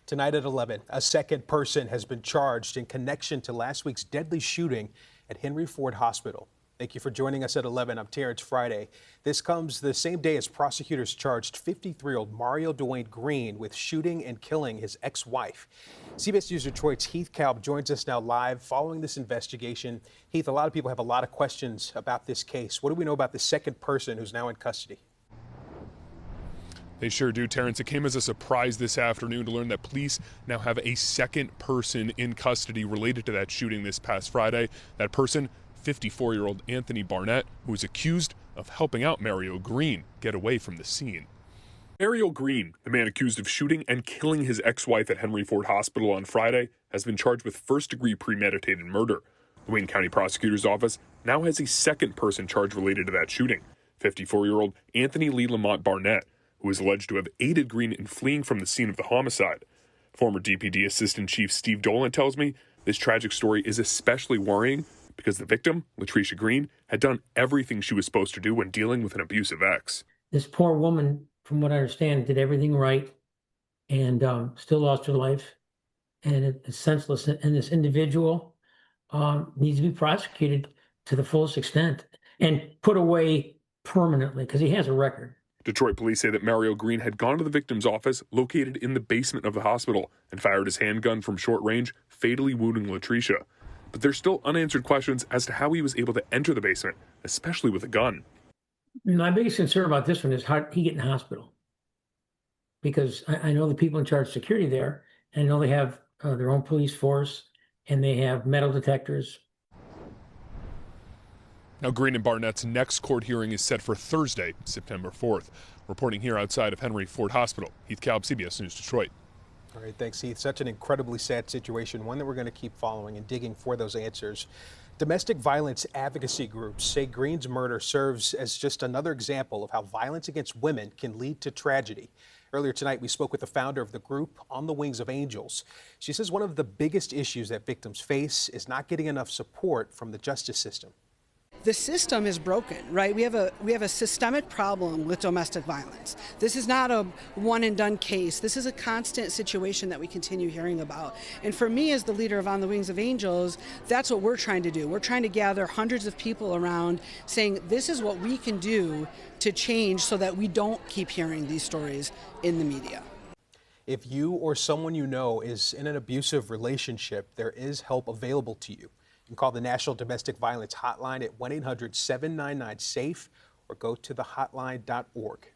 Tonight at 11, a second person has been charged in connection to last week's deadly shooting at Henry Ford Hospital. Thank you for joining us at 11. I'm Terrence Friday. This comes the same day as prosecutors charged 53-year-old Mario Dwayne Green with shooting and killing his ex-wife. CBS News Detroit's Heath Kalb joins us now live following this investigation. Heath, a lot of people have a lot of questions about this case. What do we know about the second person who's now in custody? They sure do, Terrence. It came as a surprise this afternoon to learn that police now have a second person in custody related to that shooting this past Friday. That person, 54-year-old Anthony Barnett, who is accused of helping out Mario Green get away from the scene. Mario Green, the man accused of shooting and killing his ex-wife at Henry Ford Hospital on Friday, has been charged with first-degree premeditated murder. The Wayne County Prosecutor's Office now has a second person charged related to that shooting, 54-year-old Anthony Lee Lamont Barnett, who is alleged to have aided Green in fleeing from the scene of the homicide. Former DPD Assistant Chief Steve Dolan tells me this tragic story is especially worrying because the victim, Latricia Green, had done everything she was supposed to do when dealing with an abusive ex. This poor woman, from what I understand, did everything right and still lost her life. And it's senseless. And this individual needs to be prosecuted to the fullest extent and put away permanently because he has a record. Detroit police say that Mario Green had gone to the victim's office located in the basement of the hospital and fired his handgun from short range, fatally wounding Latricia. But there's still unanswered questions as to how he was able to enter the basement, especially with a gun. My biggest concern about this one is how he get in the hospital. Because I know the people in charge of security there, and I know they have their own police force, and they have metal detectors. Now, Green and Barnett's next court hearing is set for Thursday, September 4th. Reporting here outside of Henry Ford Hospital, Heath Kalb, CBS News Detroit. All right, thanks, Heath. Such an incredibly sad situation, one that we're going to keep following and digging for those answers. Domestic violence advocacy groups say Green's murder serves as just another example of how violence against women can lead to tragedy. Earlier tonight, we spoke with the founder of the group, On the Wings of Angels. She says one of the biggest issues that victims face is not getting enough support from the justice system. The system is broken, right? We have a systemic problem with domestic violence. This is not a one and done case. This is a constant situation that we continue hearing about. And for me, as the leader of On the Wings of Angels, that's what we're trying to do. We're trying to gather hundreds of people around saying this is what we can do to change so that we don't keep hearing these stories in the media. If you or someone you know is in an abusive relationship, there is help available to you. You can call the National Domestic Violence Hotline at 1-800-799-SAFE or go to thehotline.org.